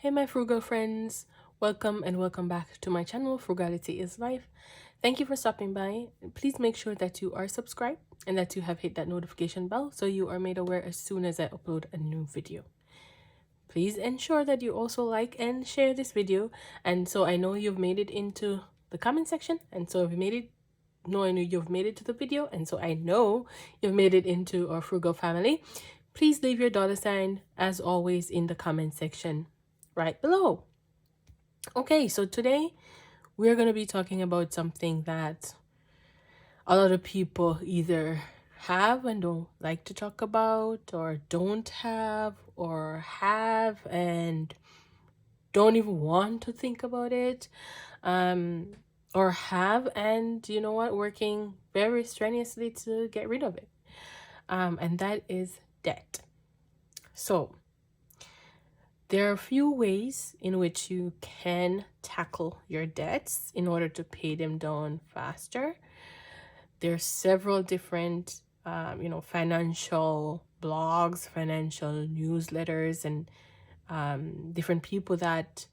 Hey my frugal friends, welcome and welcome back to my channel. Frugality is life. Thank you for stopping by. Please make sure that you are subscribed and that you have hit that notification bell so you are made aware as soon as I upload a new video. Please ensure that you also like and share this video, and so I know you've made it into the comment section, and so if you made it, no, I know you've made it to the video, and so I know you've made it into our frugal family. Please leave your $ as always in the comment section right below. Okay, so today we're going to be talking about something that a lot of people either have and don't like to talk about, or don't have, or have and don't even want to think about it, or have and you know what, working very strenuously to get rid of it, and that is debt. So there are a few ways in which you can tackle your debts in order to pay them down faster. There are several different, financial blogs, financial newsletters, and different people that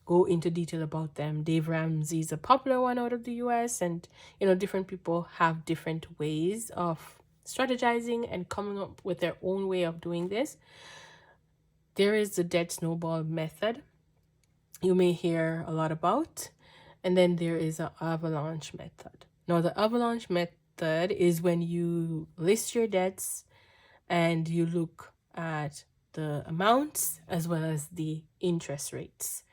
go into detail about them. Dave Ramsey is a popular one out of the US, and different people have different ways of strategizing and coming up with their own way of doing this. There is the debt snowball method you may hear a lot about, and then there is an avalanche method. Now, the avalanche method is when you list your debts and you look at the amounts as well as the interest rates,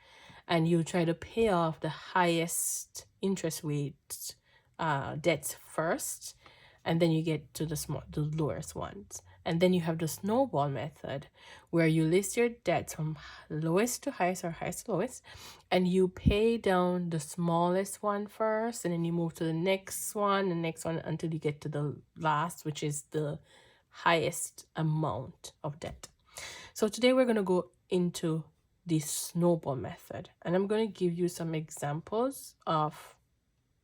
and you try to pay off the highest interest rate debts first, and then you get to the lowest ones. And then you have the snowball method, where you list your debts from lowest to highest or highest to lowest, and you pay down the smallest one first, and then you move to the next one, until you get to the last, which is the highest amount of debt. So today we're going to go into the snowball method, and I'm going to give you some examples of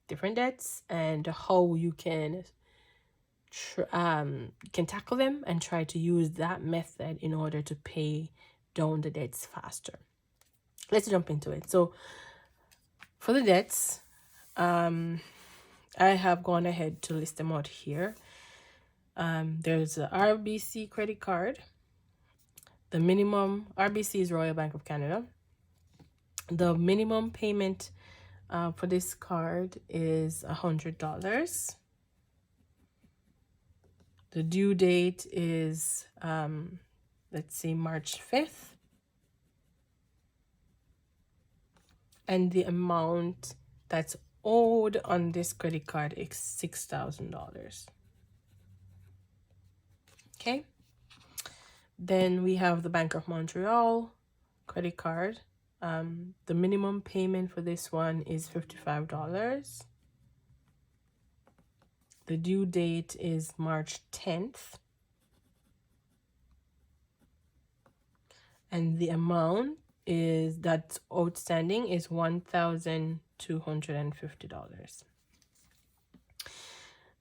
different debts and how you can tackle them and try to use that method in order to pay down the debts faster. Let's jump into it. So for the debts, I have gone ahead to list them out here. There's a RBC credit card. The minimum, RBC is Royal Bank of Canada. The minimum payment for this card is $100. The due date is, let's say, March 5th. And the amount that's owed on this credit card is $6,000. Okay. Then we have the Bank of Montreal credit card. The minimum payment for this one is $55. The due date is March 10th. And the amount that's outstanding is $1,250.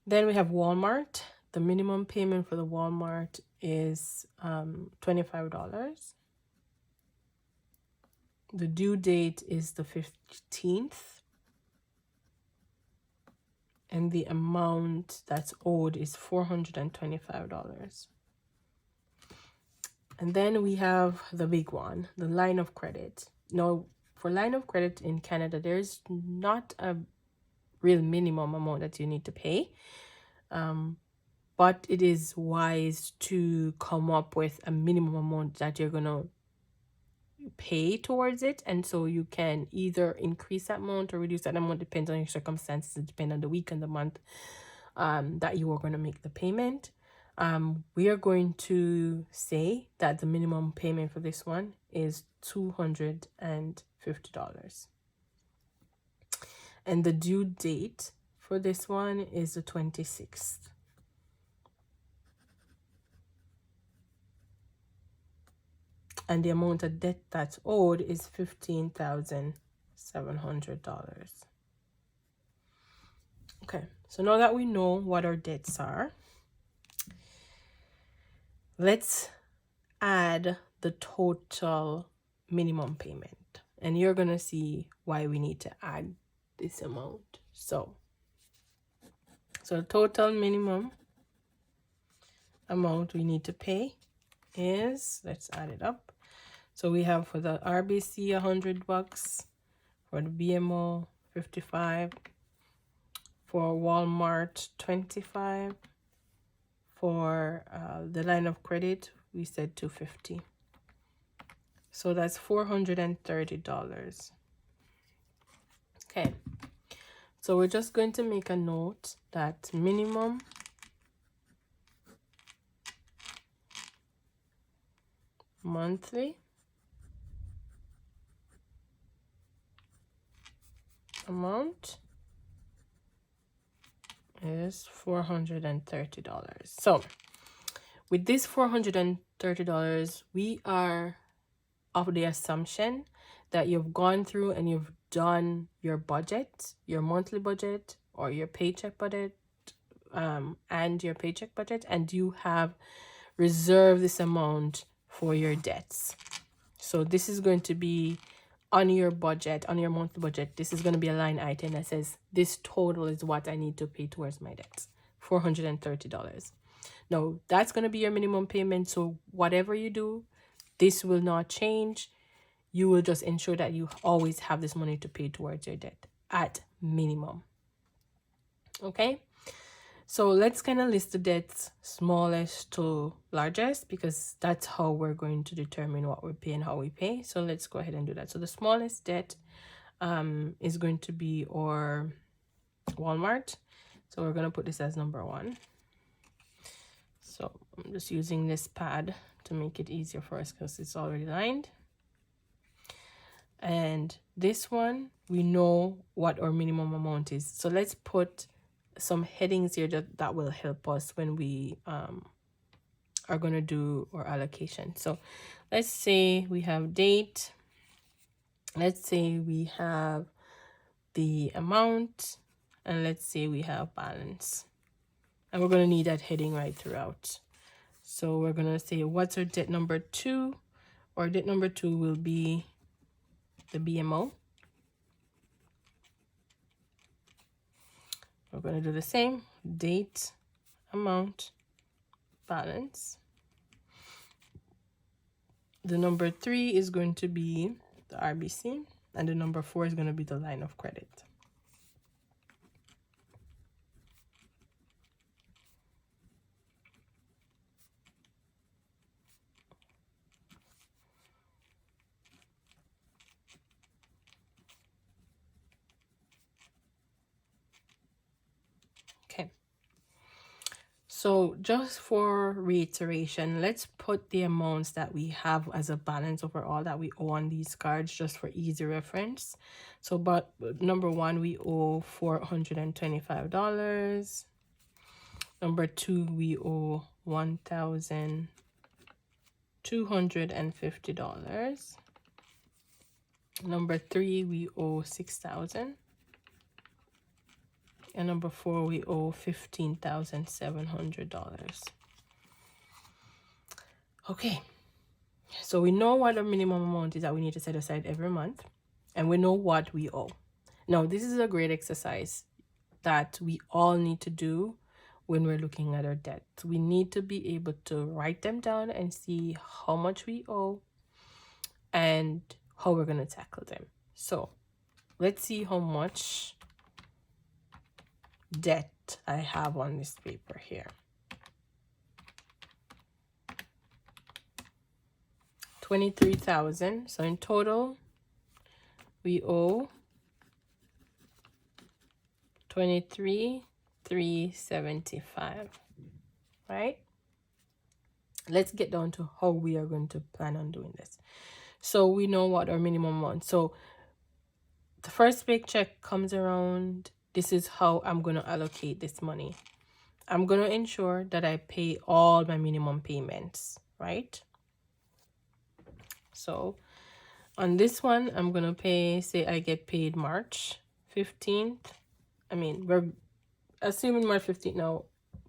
Then we have Walmart. The minimum payment for the Walmart is $25. The due date is the 15th. And the amount that's owed is $425. And then we have the big one, the line of credit. Now, for line of credit in Canada, there's not a real minimum amount that you need to pay. But it is wise to come up with a minimum amount that you're going to pay towards it. And so you can either increase that amount or reduce that amount, depends on your circumstances, depending on the week and the month that you are going to make the payment. We are going to say that the minimum payment for this one is $250. And the due date for this one is the 26th. And the amount of debt that's owed is $15,700. Okay, so now that we know what our debts are, let's add the total minimum payment. And you're going to see why we need to add this amount. So total minimum amount we need to pay is, let's add it up. So we have for the RBC $100, for the BMO 55, for Walmart 25, for the line of credit we said 250. So that's $430. Okay, so we're just going to make a note that minimum monthly amount is $430. So with this $430, we are of the assumption that you've gone through and you've done your budget, your monthly budget or your paycheck budget, and your paycheck budget, and you have reserved this amount for your debts. So this is going to be on your budget, on your monthly budget. This is going to be a line item that says this total is what I need to pay towards my debts, $430. Now that's going to be your minimum payment. So whatever you do, this will not change. You will just ensure that you always have this money to pay towards your debt at minimum. Okay, so let's kind of list the debts smallest to largest, because that's how we're going to determine what we pay and how we pay. So let's go ahead and do that. So the smallest debt is going to be our Walmart. So we're going to put this as number 1. So I'm just using this pad to make it easier for us because it's already lined. And this one, we know what our minimum amount is. So let's put some headings here that will help us when we are going to do our allocation. So let's say we have date. Let's say we have the amount. And let's say we have balance. And we're going to need that heading right throughout. So we're going to say, what's our debt number 2? Our debt number 2 will be the BMO. We're going to do the same, date, amount, balance. The number 3 is going to be the RBC, and the number 4 is going to be the line of credit. Okay. So just for reiteration, let's put the amounts that we have as a balance overall that we owe on these cards just for easy reference. So but number 1, we owe $425. Number 2, we owe $1,250. Number 3, we owe $6,000. And number 4, we owe $15,700. Okay, so we know what the minimum amount is that we need to set aside every month, and we know what we owe. Now, this is a great exercise that we all need to do when we're looking at our debt. We need to be able to write them down and see how much we owe and how we're going to tackle them. So let's see how much debt I have on this paper here. $23,000. So in total, we owe $23,375. Right? Let's get down to how we are going to plan on doing this. So we know what our minimum amount. So the first paycheck comes around. This is how I'm going to allocate this money. I'm going to ensure that I pay all my minimum payments, right? So on this one, I'm going to pay, say I get paid March 15th. I mean, we're assuming March 15th now.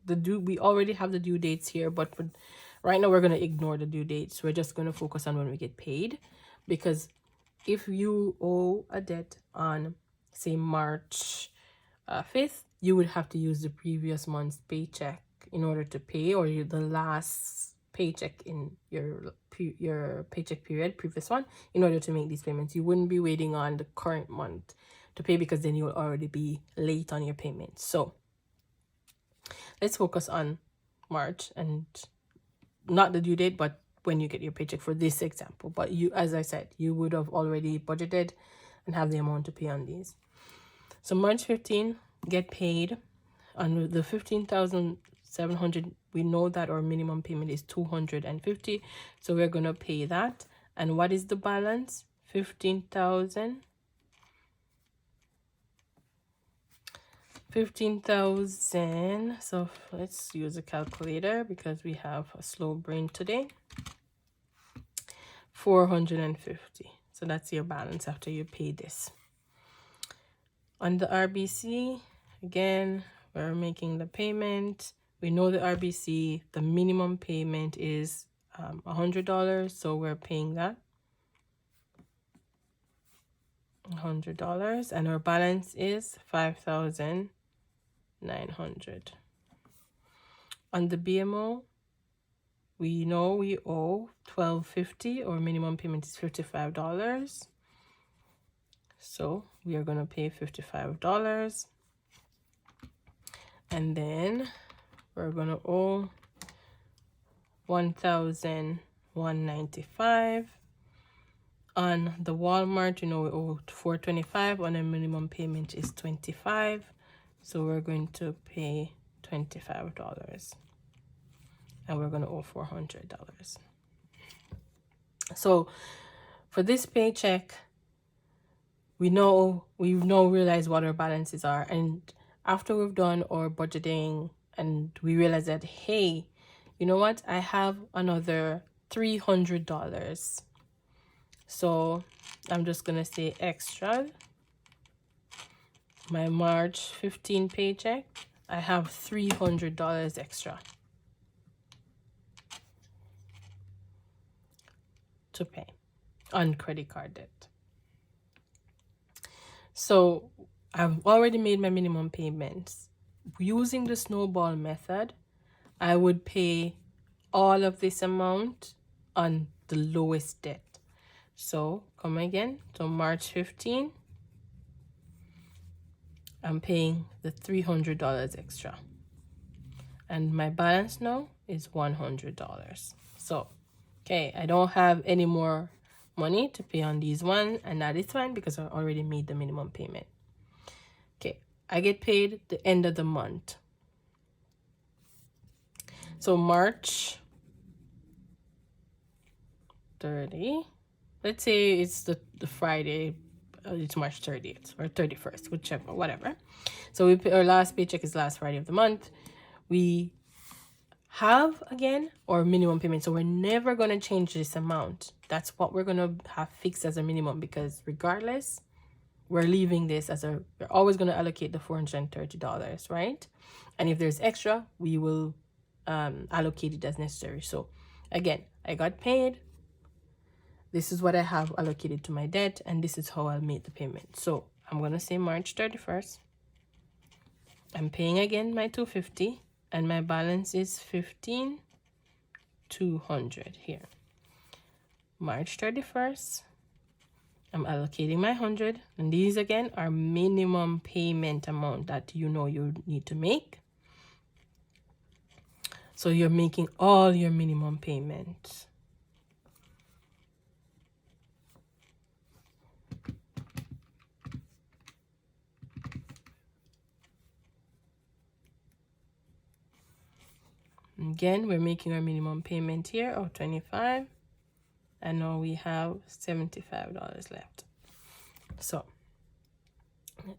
We already have the due dates here, but right now we're going to ignore the due dates. We're just going to focus on when we get paid. because if you owe a debt on, say, March 5th, you would have to use the previous month's paycheck in order to pay, or the last paycheck in your paycheck period, previous one, in order to make these payments. You wouldn't be waiting on the current month to pay, because then you will already be late on your payments. So let's focus on March, and not the due date, but when you get your paycheck for this example. But you, as I said, you would have already budgeted and have the amount to pay on these. So March 15, get paid on the 15,700. We know that our minimum payment is 250, so we're gonna pay that. And what is the balance? 15,000. 15,000. So let's use a calculator because we have a slow brain today. 450. So that's your balance after you pay this. On the RBC, again, we're making the payment. We know the RBC, the minimum payment is $100, so we're paying that. $100, and our balance is 5,900. On the BMO, we know we owe $1,250, or minimum payment is $55. So we are going to pay $55. And then we're going to owe $1,195. On the Walmart, you know, we owe $425, and the minimum payment is $25. So we're going to pay $25. And we're going to owe $400. So for this paycheck, we realize what our balances are. And after we've done our budgeting and we realize that, hey, you know what? I have another $300. So I'm just going to say extra. My March 15 paycheck, I have $300 extra to pay on credit card debt. So I've already made my minimum payments. Using the snowball method, I would pay all of this amount on the lowest debt. So come again, so March 15, I'm paying the $300 extra. And my balance now is $100. So, okay, I don't have any more money to pay on these one, and that is fine because I already made the minimum payment. Okay, I get paid the end of the month. So March 30, let's say it's the Friday, it's March 30th or 31st, whichever, whatever. So we pay, our last paycheck is last Friday of the month. We have again our minimum payment, so we're never going to change this amount. That's what we're going to have fixed as a minimum, because regardless, we're leaving this as we're always going to allocate the $430, right? And if there's extra, we will allocate it as necessary. So again, I got paid. This is what I have allocated to my debt, and this is how I'll make the payment. So I'm going to say March 31st. I'm paying again my $250, and my balance is $15,200 here. March 31st, I'm allocating my 100, and these again are minimum payment amount that you know you need to make. So you're making all your minimum payments. Again, we're making our minimum payment here of $25, and now we have $75 left. So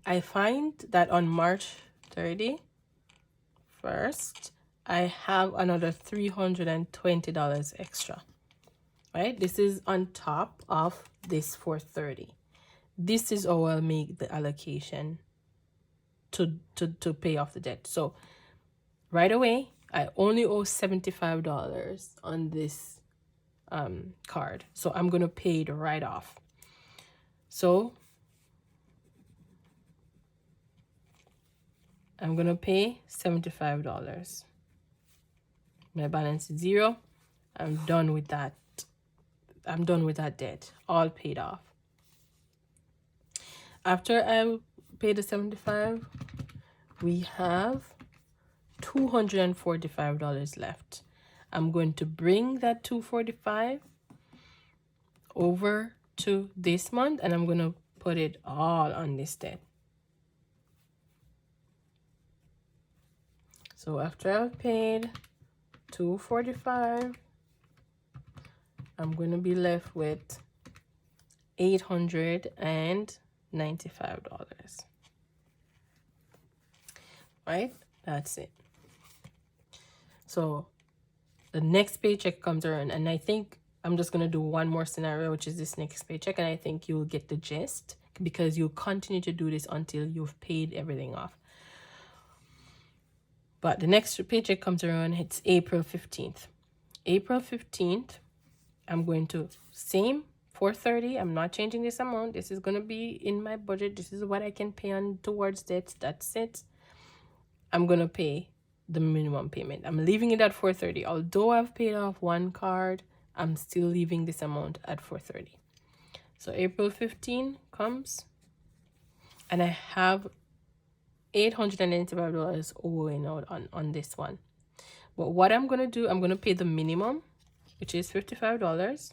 I find that on March 31st, I have another $320 extra, right? This is on top of this $430. This is how I'll make the allocation to pay off the debt. So right away, I only owe $75 on this card. So I'm going to pay it right off. So I'm going to pay $75. My balance is 0. I'm done with that. I'm done with that debt. All paid off. After I pay the 75, we have $245 left. I'm going to bring that $245 over to this month, and I'm going to put it all on this debt. So after I've paid $245, I'm going to be left with $895. Right? That's it. So the next paycheck comes around, and I think I'm just going to do one more scenario, which is this next paycheck, and I think you'll get the gist, because you'll continue to do this until you've paid everything off. But the next paycheck comes around, it's April 15th. April 15th, I'm going to same $430. I'm not changing this amount. This is going to be in my budget. This is what I can pay on towards debt. That's it. I'm going to pay the minimum payment. I'm leaving it at $430. Although I've paid off one card, I'm still leaving this amount at $430. So April 15 comes, and I have $895 owing out on this one. But what I'm going to do, I'm going to pay the minimum, which is $55.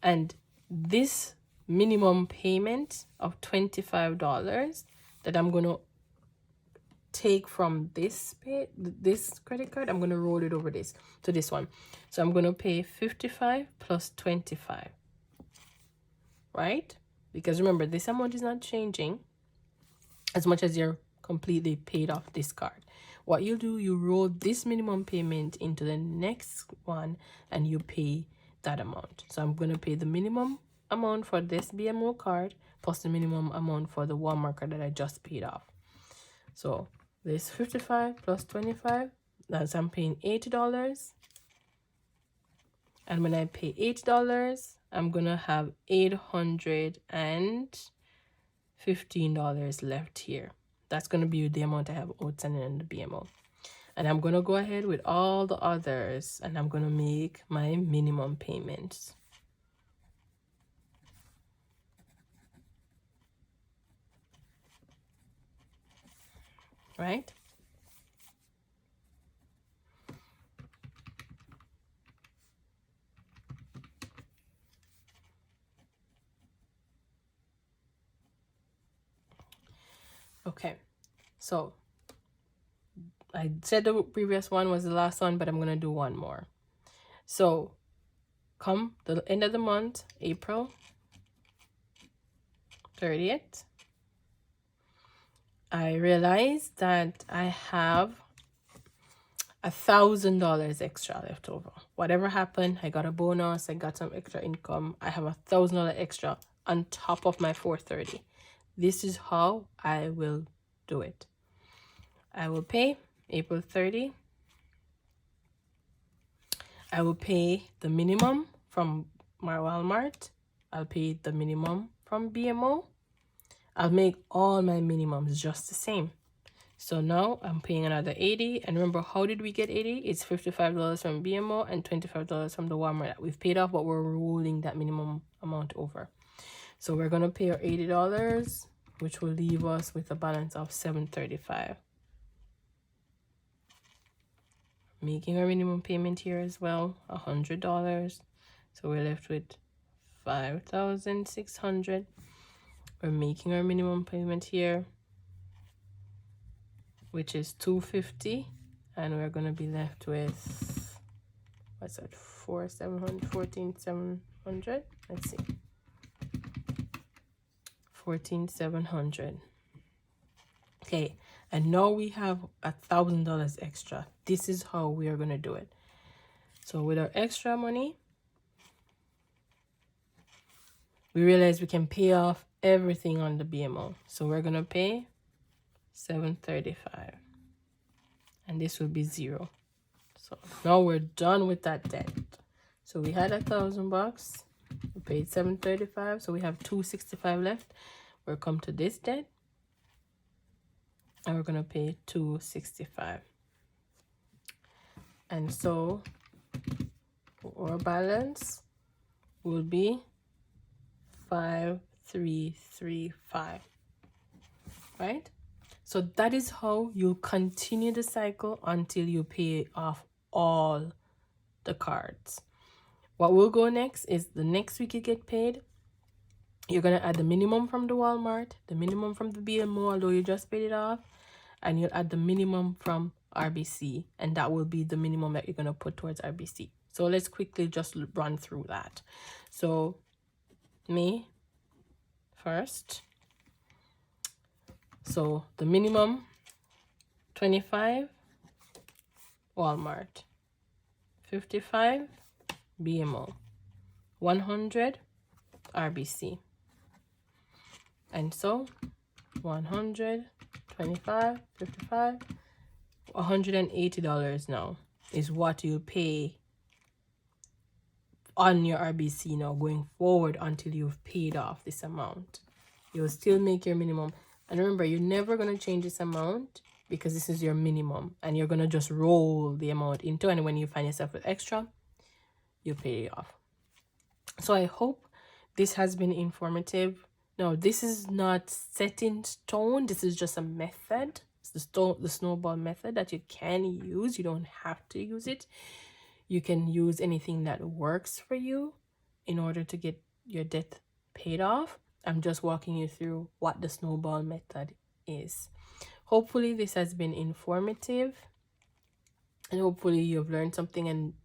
And this minimum payment of $25 that I'm going to take from this credit card, I'm going to roll it over to this one. So I'm going to pay 55 plus 25, right? Because remember, this amount is not changing as much as you're completely paid off this card. What you do, you roll this minimum payment into the next one and you pay that amount. So I'm going to pay the minimum amount for this BMO card plus the minimum amount for the Walmart card that I just paid off. So this 55 plus 25, that's I'm paying $80. And when I pay $8, I'm going to have $815 left here. That's going to be the amount I have outstanding in the BMO. And I'm going to go ahead with all the others, and I'm going to make my minimum payments. Right? Okay, so I said the previous one was the last one, but I'm going to do one more. So come the end of the month, April 30th, I realized that I have $1,000 extra left over. Whatever happened, I got a bonus, I got some extra income. I have $1,000 extra on top of my $430. This is how I will do it. I will pay April 30. I will pay the minimum from my Walmart. I'll pay the minimum from BMO. I'll make all my minimums just the same. So now I'm paying another $80. And remember, how did we get $80? It's $55 from BMO and $25 from the Walmart that we've paid off, but we're rolling that minimum amount over. So we're going to pay our $80, which will leave us with a balance of $735. Making our minimum payment here as well, $100. So we're left with $5,600. We're making our minimum payment here, which is $250, and we're going to be left with, what's that, $14,700. Let's see, $14,700. Okay, and now we have $1,000 extra. This is how we are going to do it. So with our extra money, we realize we can pay off everything on the BMO. So we're going to pay $735, and this will be 0. So now we're done with that debt. So we had $1,000. We paid $735, so we have $265 left. We'll come to this debt, and we're gonna pay $265. And so our balance will be $5,335, right? So that is how you continue the cycle until you pay off all the cards. What will go next is the next week you get paid, you're going to add the minimum from the Walmart, the minimum from the BMO, although you just paid it off, and you'll add the minimum from RBC, and that will be the minimum that you're going to put towards RBC. So let's quickly just run through that. So May 1st. So the minimum, 25 Walmart, 55 BMO, 100 RBC. And so 100, 25, 55, $180 now is what you pay on your RBC now going forward until you've paid off this amount. You'll still make your minimum. And remember, you're never going to change this amount because this is your minimum, and you're going to just roll the amount into, and when you find yourself with extra, you pay it off. So I hope this has been informative. Now, this is not set in stone. This is just a method. It's the snowball method that you can use. You don't have to use it. You can use anything that works for you in order to get your debt paid off. I'm just walking you through what the snowball method is. Hopefully this has been informative, and hopefully you've learned something. And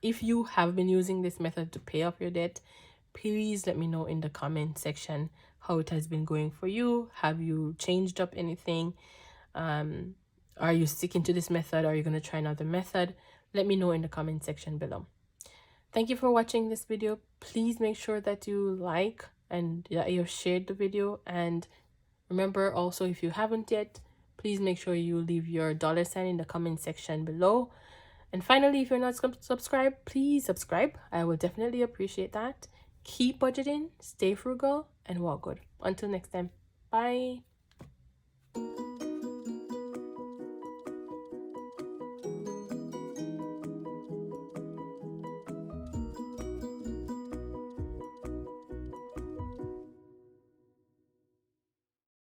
if you have been using this method to pay off your debt, please let me know in the comment section how it has been going for you. Have you changed up anything? Are you sticking to this method? Are you going to try another method? Let me know in the comment section below. Thank you for watching this video. Please make sure that you like and that you've shared the video. And remember also, if you haven't yet, please make sure you leave your $sign in the comment section below. And finally, if you're not subscribed, please subscribe. I will definitely appreciate that. Keep budgeting, stay frugal, and walk good. Until next time, bye.